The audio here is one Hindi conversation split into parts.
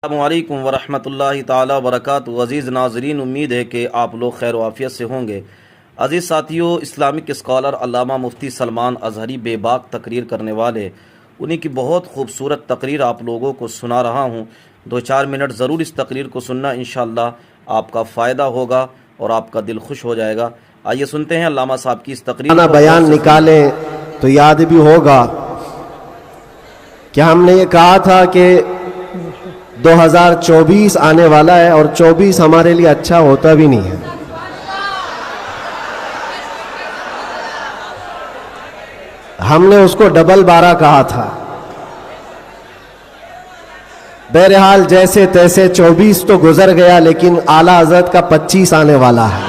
अस्सलामुअलैकुम वरहमतुल्लाहि ताला वबरकातुहू। अज़ीज़ नाज़रीन, उम्मीद है कि आप लोग खैर वाफ़ियत से होंगे। अज़ीज़ साथियों, इस्लामिक स्कॉलर अल्लामा मुफ्ती सलमान अज़हरी बेबाक तकरीर करने वाले, उन्हीं की बहुत खूबसूरत तकरीर आप लोगों को सुना रहा हूँ। 2-4 मिनट ज़रूर इस तकरीर को सुनना, इंशाअल्लाह आपका फ़ायदा होगा और आपका दिल खुश हो जाएगा। आइए सुनते हैं अल्लामा साहब की इस तकरीर। बयान निकालें तो याद भी होगा कि हमने ये कहा था कि 2024 आने वाला है और 24 हमारे लिए अच्छा होता भी नहीं है। हमने उसको डबल 12 कहा था। बहरहाल जैसे तैसे 24 तो गुजर गया, लेकिन आला हज़रत का 25 आने वाला है।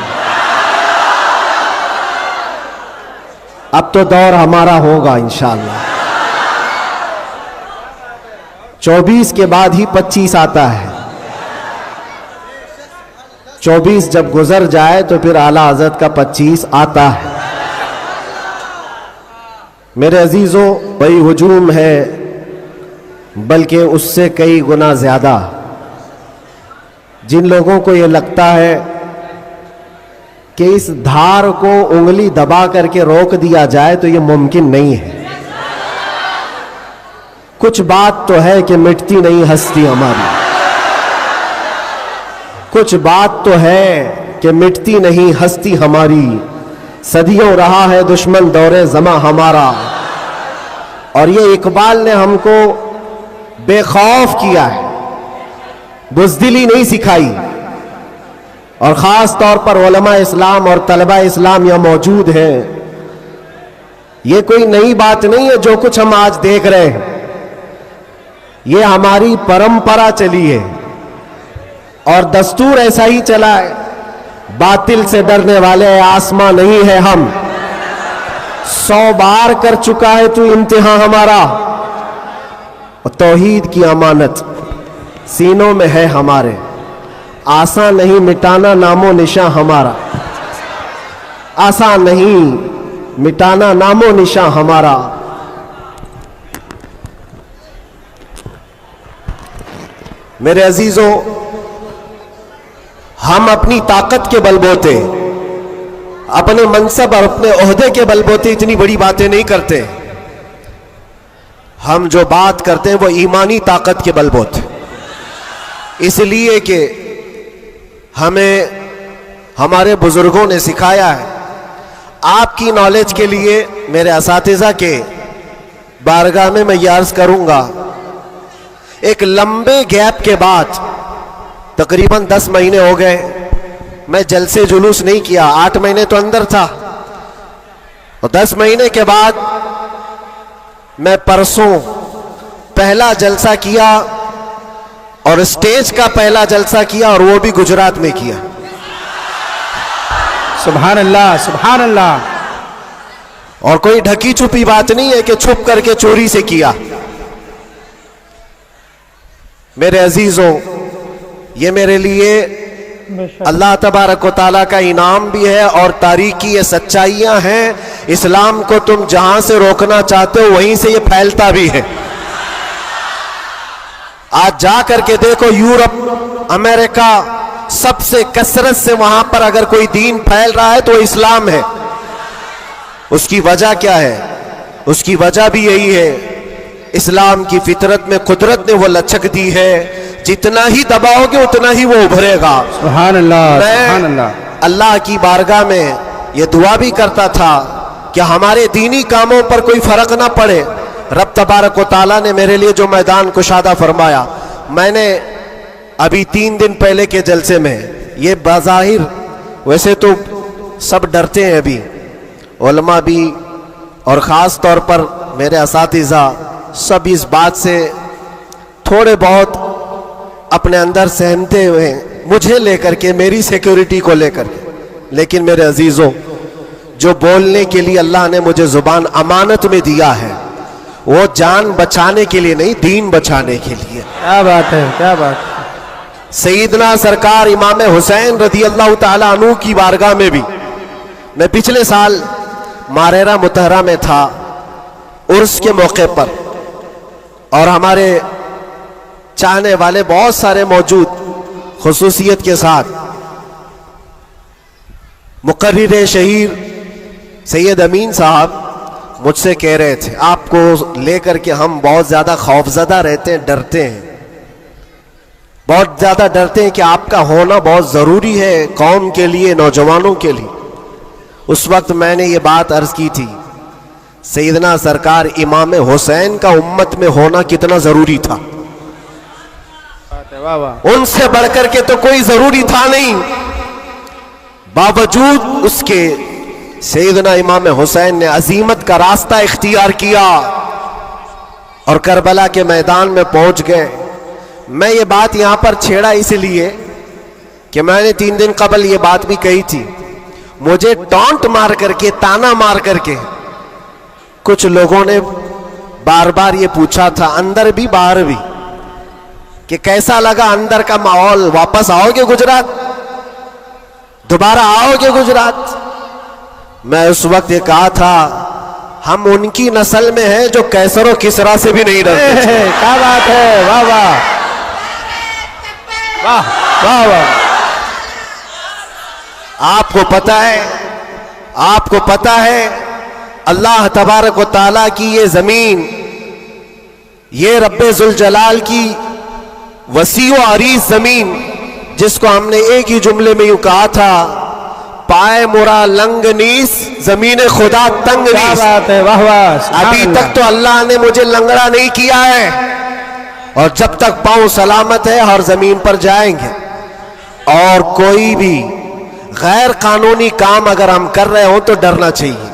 अब तो दौर हमारा होगा इंशाअल्लाह। 24 के बाद ही 25 आता है। 24 जब गुजर जाए तो फिर आला हज़रत का 25 आता है। मेरे अजीजों, बड़ी हुजूम है, बल्कि उससे कई गुना ज्यादा। जिन लोगों को ये लगता है कि इस धार को उंगली दबा करके रोक दिया जाए तो ये मुमकिन नहीं है। कुछ बात तो है कि मिटती नहीं हस्ती हमारी, कुछ बात तो है कि मिटती नहीं हस्ती हमारी। सदियों रहा है दुश्मन दौरे जमा हमारा। और ये इकबाल ने हमको बेखौफ किया है, बुज़दिली नहीं सिखाई। और ख़ास तौर पर उलमा इस्लाम और तलबा इस्लाम यहाँ मौजूद हैं। ये कोई नई बात नहीं है जो कुछ हम आज देख रहे हैं, ये हमारी परंपरा चली है और दस्तूर ऐसा ही चला है। बातिल से डरने वाले आसमां नहीं है हम, 100 बार कर चुका है तू इम्तिहान हमारा। और तौहीद की अमानत सीनों में है हमारे, आसान नहीं मिटाना नामो निशा हमारा। आसान नहीं मिटाना नामो निशा हमारा। मेरे अजीजों, हम अपनी ताकत के बलबूते, अपने मनसब और अपने ओहदे के बलबूते इतनी बड़ी बातें नहीं करते। हम जो बात करते हैं वो ईमानी ताकत के बलबूते, इसलिए कि हमें हमारे बुजुर्गों ने सिखाया है। आपकी नॉलेज के लिए मेरे असातिज़ा के बारगाह में मैं ये अर्ज करूंगा, एक लंबे गैप के बाद, तकरीबन 10 महीने हो गए, मैं जलसे जुलूस नहीं किया। 8 महीने तो अंदर था और 10 महीने के बाद मैं परसों पहला जलसा किया और स्टेज का पहला जलसा किया, और वो भी गुजरात में किया। सुभान अल्लाह, सुभान अल्लाह। और कोई ढकी छुपी बात नहीं है कि छुप करके चोरी से किया। मेरे अजीजों, ये मेरे लिए अल्लाह तबारक व तआला का इनाम भी है और तारीख की ये सच्चाइयां हैं। इस्लाम को तुम जहां से रोकना चाहते हो वहीं से ये फैलता भी है। आज जा करके देखो, यूरोप, अमेरिका, सबसे कसरत से वहां पर अगर कोई दीन फैल रहा है तो इस्लाम है। उसकी वजह क्या है? उसकी वजह भी यही है, इस्लाम की फितरत में कुदरत ने वो लचक दी है, जितना ही दबाओगे उतना ही वो उभरेगा। सुभान अल्लाह, सुभान अल्लाह। अल्लाह की बारगाह में ये दुआ भी करता था कि हमारे दीनी कामों पर कोई फर्क ना पड़े। रब तबारक व तआला ने मेरे लिए जो मैदान कुशादा फरमाया, मैंने अभी 3 दिन पहले के जलसे में, ये बाज़ाहिर वैसे तो सब डरते हैं अभी, उलमा भी और ख़ास तौर पर मेरे असातिज़ा सब इस बात से थोड़े बहुत अपने अंदर सहमते हुए, मुझे लेकर के, मेरी सिक्योरिटी को लेकर के। लेकिन मेरे अजीजों, जो बोलने के लिए अल्लाह ने मुझे जुबान अमानत में दिया है, वो जान बचाने के लिए नहीं, दीन बचाने के लिए। क्या बात है, क्या बात है। सईदना सरकार इमाम हुसैन रज़ी अल्लाह तआला अन्हु की बारगाह में भी मैं पिछले साल मारेरा मुतहरा में था, उर्स के मौके पर, और हमारे चाहने वाले बहुत सारे मौजूद, खुसूसियत के साथ मुकर्रिर शहीर सैयद अमीन साहब मुझसे कह रहे थे, आपको लेकर के हम बहुत ज्यादा खौफजदा रहते हैं, डरते हैं, बहुत ज्यादा डरते हैं कि आपका होना बहुत जरूरी है कौम के लिए, नौजवानों के लिए। उस वक्त मैंने ये बात अर्ज की थी, सैयदना सरकार इमाम हुसैन का उम्मत में होना कितना जरूरी था, वाह वाह। उनसे बढ़कर के तो कोई जरूरी था नहीं। बावजूद उसके सैयदना इमाम हुसैन ने अजीमत का रास्ता इख्तियार किया और करबला के मैदान में पहुंच गए। मैं ये बात यहां पर छेड़ा इसलिए कि मैंने 3 दिन कबल ये बात भी कही थी, मुझे टॉन्ट मार करके, ताना मार करके कुछ लोगों ने बार बार ये पूछा था, अंदर भी बाहर भी, कि कैसा लगा अंदर का माहौल, वापस आओगे गुजरात, दोबारा आओगे गुजरात। मैं उस वक्त ये कहा था, हम उनकी नस्ल में हैं जो कैसर और किसरा से भी नहीं डरते। क्या बात है, वाह वाह वाह वाह वाह। आपको पता है अल्लाह तबारक व तआला की ये जमीन, ये रब्बे जुल जलाल की वसी व अरीज जमीन, जिसको हमने एक ही जुमले में यूं कहा था, पाए मुरा लंग नीस जमीन खुदा तंग क्या नीस। बात है, वाह वाह। अभी तक तो अल्लाह ने मुझे लंगड़ा नहीं किया है, और जब तक पांव सलामत है हर जमीन पर जाएंगे। और कोई भी गैर कानूनी काम अगर हम कर रहे हो तो डरना चाहिए।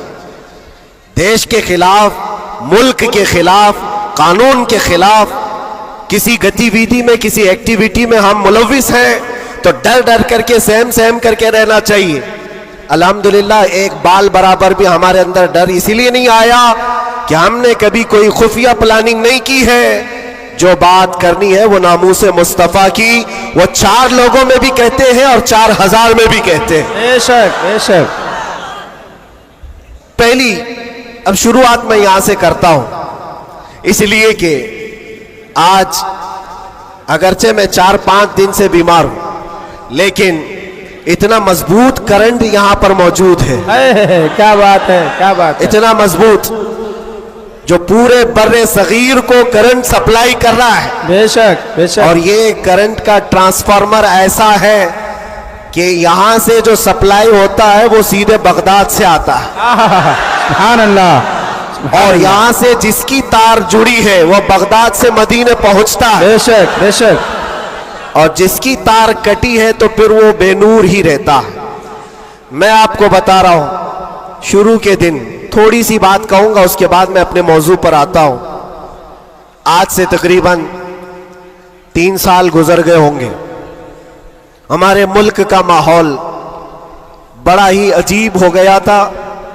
देश के खिलाफ, मुल्क के खिलाफ, कानून के खिलाफ किसी गतिविधि में, किसी एक्टिविटी में हम मुलविस हैं तो डर डर करके, सहम सहम करके रहना चाहिए। अल्हम्दुलिल्लाह एक बाल बराबर भी हमारे अंदर डर इसीलिए नहीं आया कि हमने कभी कोई खुफिया प्लानिंग नहीं की है। जो बात करनी है वो नामूसे मुस्तफ़ा की, वो 4 लोगों में भी कहते हैं और 4000 में भी कहते हैं। बेशक बेशक। पहली अब शुरुआत मैं यहां से करता हूं, इसलिए कि आज अगरचे मैं 4-5 दिन से बीमार हूं, लेकिन इतना मजबूत करंट यहां पर मौजूद है। क्या बात है, क्या बात है। इतना मजबूत जो पूरे बर्रे सगीर को करंट सप्लाई कर रहा है। बेशक बेशक। और ये करंट का ट्रांसफार्मर ऐसा है कि यहां से जो सप्लाई होता है वो सीधे बगदाद से आता है, सुभान अल्लाह। और यहां से जिसकी तार जुड़ी है वो बगदाद से मदीने पहुंचता है। बेशक बेशक। और जिसकी तार कटी है तो फिर वो बेनूर ही रहता है। मैं आपको बता रहा हूं, शुरू के दिन थोड़ी सी बात कहूंगा, उसके बाद मैं अपने मौजू पर आता हूं। आज से तकरीबन 3 साल गुजर गए होंगे। हमारे मुल्क का माहौल बड़ा ही अजीब हो गया था,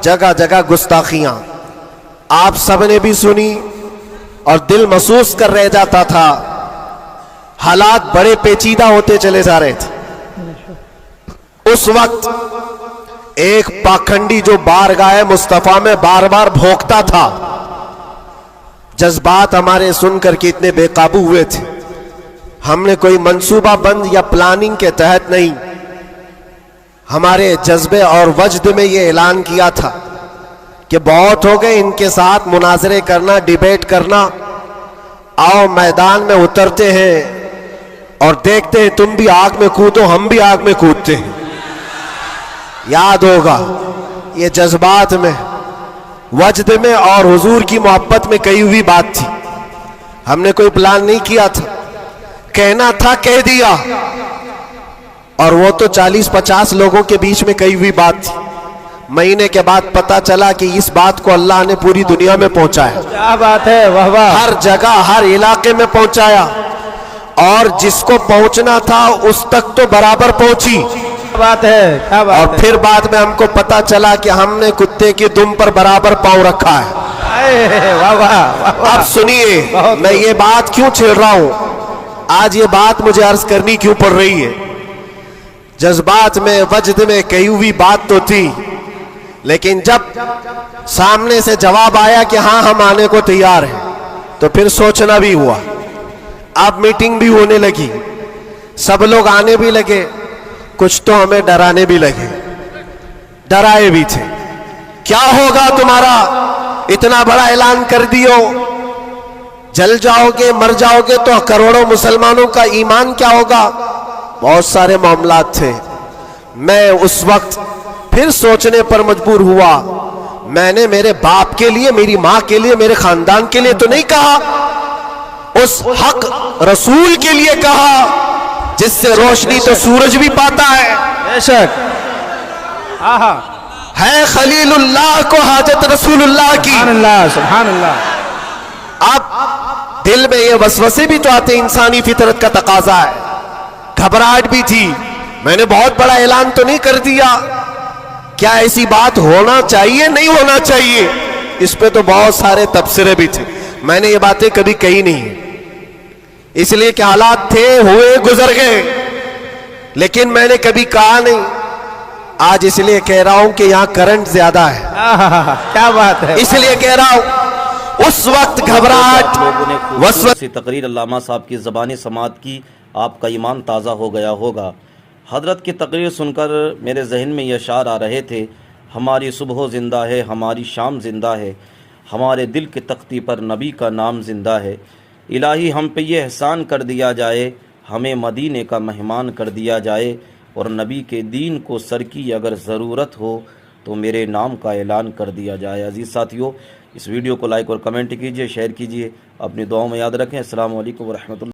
जगह जगह गुस्ताखियां आप सबने भी सुनी और दिल महसूस कर रह जाता था। हालात बड़े पेचीदा होते चले जा रहे थे। उस वक्त एक पाखंडी जो बारगाह मुस्तफा में बार बार भौंकता था, जज्बात हमारे सुनकर के इतने बेकाबू हुए थे। हमने कोई मंसूबा बंद या प्लानिंग के तहत नहीं, हमारे जज्बे और वजद में ये ऐलान किया था कि बहुत हो गए इनके साथ मुनाजरे करना, डिबेट करना, आओ मैदान में उतरते हैं और देखते हैं, तुम भी आग में कूदो, हम भी आग में कूदते हैं। याद होगा ये जज्बात में, वजद में और हुजूर की मोहब्बत में कही हुई बात थी। हमने कोई प्लान नहीं किया था, कहना था कह दिया। और वो तो 40-50 लोगों के बीच में कही हुई बात थी। महीने के बाद पता चला कि इस बात को अल्लाह ने पूरी दुनिया में पहुंचाया। क्या बात है, वाह वाह। हर जगह, हर इलाके में पहुंचाया, और जिसको पहुंचना था उस तक तो बराबर पहुंची। क्या बात है, क्या बात और फिर बाद में हमको पता चला कि हमने कुत्ते की दुम पर बराबर पांव रखा है। है। वाह वाह। अब सुनिए, मैं ये बात क्यों छेड़ रहा हूं, आज ये बात मुझे अर्ज करनी क्यों पड़ रही है। जज्बात में, वजद में कही हुई बात तो थी, लेकिन जब सामने से जवाब आया कि हाँ हम आने को तैयार हैं, तो फिर सोचना भी हुआ। अब मीटिंग भी होने लगी, सब लोग आने भी लगे, कुछ तो हमें डराने भी लगे, डराए भी थे। क्या होगा तुम्हारा, इतना बड़ा ऐलान कर दियो, जल जाओगे, मर जाओगे तो करोड़ों मुसलमानों का ईमान क्या होगा। बहुत सारे मामलात थे। मैं उस वक्त फिर सोचने पर मजबूर हुआ, मैंने मेरे बाप के लिए, मेरी मां के लिए, मेरे खानदान के लिए तो नहीं कहा, उस हक रसूल के लिए कहा जिससे रोशनी तो सूरज भी पाता है। बेशक। आहा। है खलीलुल्लाह को हाजत रसूलुल्लाह की। सुभान अल्लाह, सुभान अल्लाह। अब दिल में ये वसवसे भी तो आते, इंसानी फितरत का तकाजा है। घबराहट भी थी, मैंने बहुत बड़ा ऐलान तो नहीं कर दिया, क्या ऐसी बात होना चाहिए, नहीं होना चाहिए। इस पे तो बहुत सारे तबसरे भी थे, मैंने ये बातें कभी कही नहीं, इसलिए कि हालात थे, हुए, गुजर गए, लेकिन मैंने कभी कहा नहीं। आज इसलिए कह रहा हूं कि यहां करंट ज्यादा है, आहा, क्या बात है, इसलिए कह रहा हूं। उस वक्त घबराहट, लोगों ने खूबसूरत तकरीर अल्लामा साहब की ज़बानी समात की, आपका ईमान ताज़ा हो गया होगा। हजरत की तकरीर सुनकर मेरे जहन में ये अशार आ रहे थे, हमारी सुबह ज़िंदा है, हमारी शाम ज़िंदा है, हमारे दिल की तख्ती पर नबी का नाम ज़िंदा है। इलाही हम पे ये एहसान कर दिया जाए, हमें मदीने का मेहमान कर दिया जाए, और नबी के दीन को सर की अगर ज़रूरत हो तो मेरे नाम का ऐलान कर दिया जाए। अजीज़ साथियों, इस वीडियो को लाइक और कमेंट कीजिए, शेयर कीजिए, अपनी दुआओं में याद रखें। अस्सलामु अलैकुम व रहमतुल्लाह।